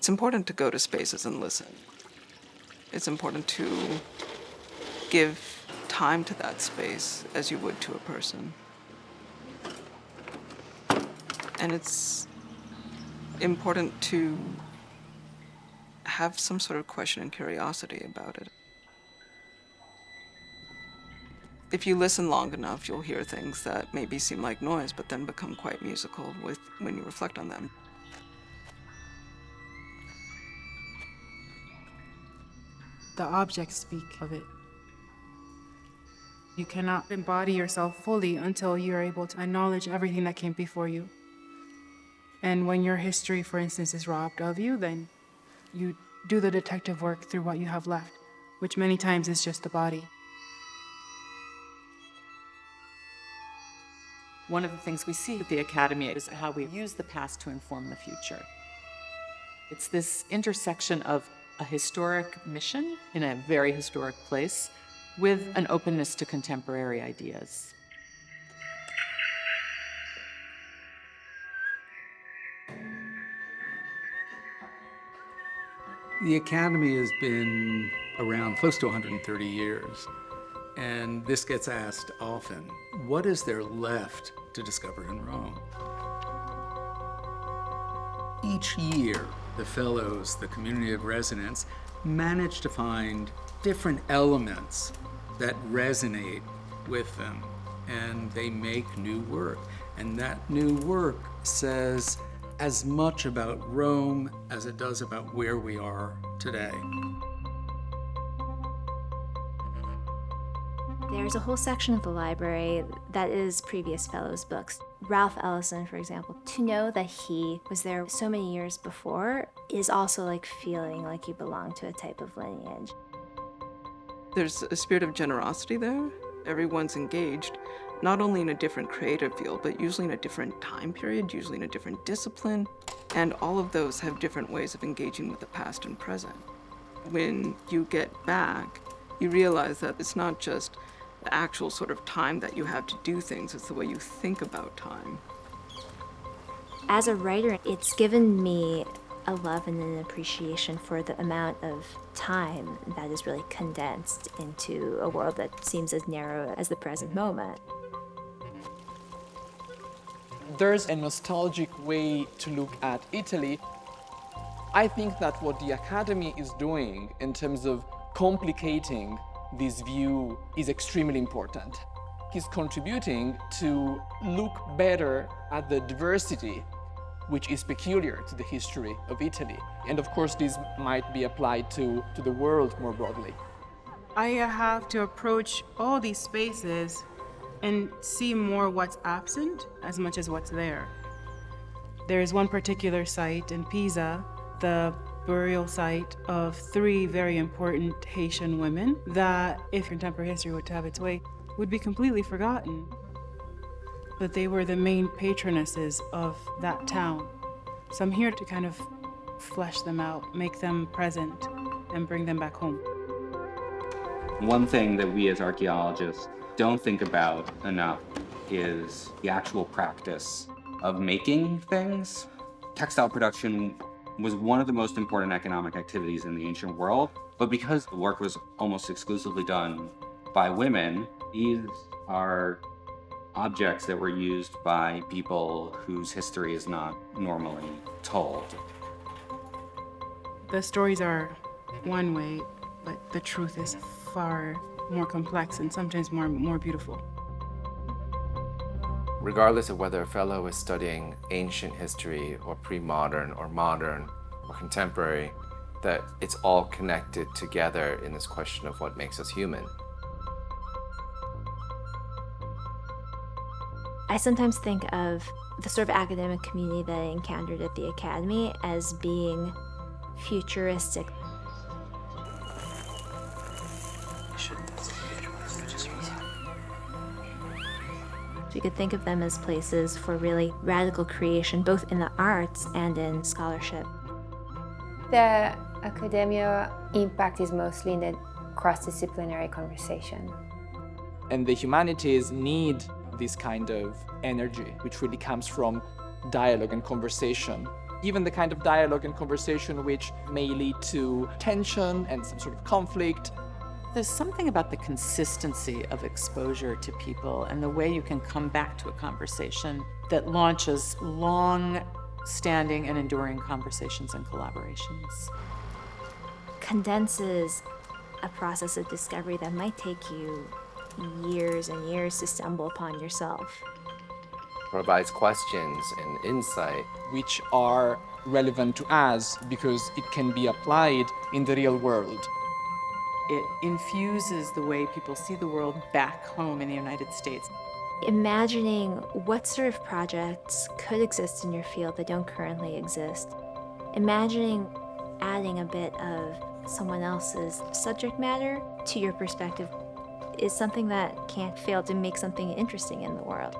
It's important to go to spaces and listen. It's important to give time to that space as you would to a person. And it's important to have some sort of question and curiosity about it. If you listen long enough, you'll hear things that maybe seem like noise, but then become quite musical when you reflect on them. The objects speak of it. You cannot embody yourself fully until you're able to acknowledge everything that came before you. And when your history, for instance, is robbed of you, then you do the detective work through what you have left, which many times is just the body. One of the things we see at the Academy is how we use the past to inform the future. It's this intersection of a historic mission in a very historic place with an openness to contemporary ideas. The Academy has been around close to 130 years, and this gets asked often, what is there left to discover in Rome? Each year, the fellows, the community of residents, manage to find different elements that resonate with them, and they make new work. And that new work says as much about Rome as it does about where we are today. There's a whole section of the library that is previous fellows' books. Ralph Ellison, for example, to know that he was there so many years before is also like feeling like you belong to a type of lineage. There's a spirit of generosity there. Everyone's engaged, not only in a different creative field, but usually in a different time period, usually in a different discipline. And all of those have different ways of engaging with the past and present. When you get back, you realize that it's not just the actual sort of time that you have to do things, it's the way you think about time. As a writer, it's given me a love and an appreciation for the amount of time that is really condensed into a world that seems as narrow as the present moment. There's a nostalgic way to look at Italy. I think that what the Academy is doing in terms of complicating this view is extremely important. He's contributing to look better at the diversity which is peculiar to the history of Italy. And of course, this might be applied to the world more broadly. I have to approach all these spaces and see more what's absent as much as what's there. There's one particular site in Pisa, the burial site of 3 very important Haitian women that, if contemporary history were to have its way, would be completely forgotten. But they were the main patronesses of that town. So I'm here to kind of flesh them out, make them present, and bring them back home. One thing that we as archaeologists don't think about enough is the actual practice of making things. Textile production was one of the most important economic activities in the ancient world, but because the work was almost exclusively done by women, these are objects that were used by people whose history is not normally told. The stories are one way, but the truth is far more complex and sometimes more beautiful. Regardless of whether a fellow is studying ancient history or pre-modern or modern or contemporary, that it's all connected together in this question of what makes us human. I sometimes think of the sort of academic community that I encountered at the Academy as being futuristic. You could think of them as places for really radical creation, both in the arts and in scholarship. The academia impact is mostly in the cross-disciplinary conversation. And the humanities need this kind of energy, which really comes from dialogue and conversation even the kind of dialogue and conversation which may lead to tension and some sort of conflict. There's something about the consistency of exposure to people and the way you can come back to a conversation that launches long-standing and enduring conversations and collaborations. Condenses a process of discovery that might take you years and years to stumble upon yourself. Provides questions and insight. Which are relevant to us because it can be applied in the real world. It infuses the way people see the world back home in the United States. Imagining what sort of projects could exist in your field that don't currently exist. Imagining adding a bit of someone else's subject matter to your perspective is something that can't fail to make something interesting in the world.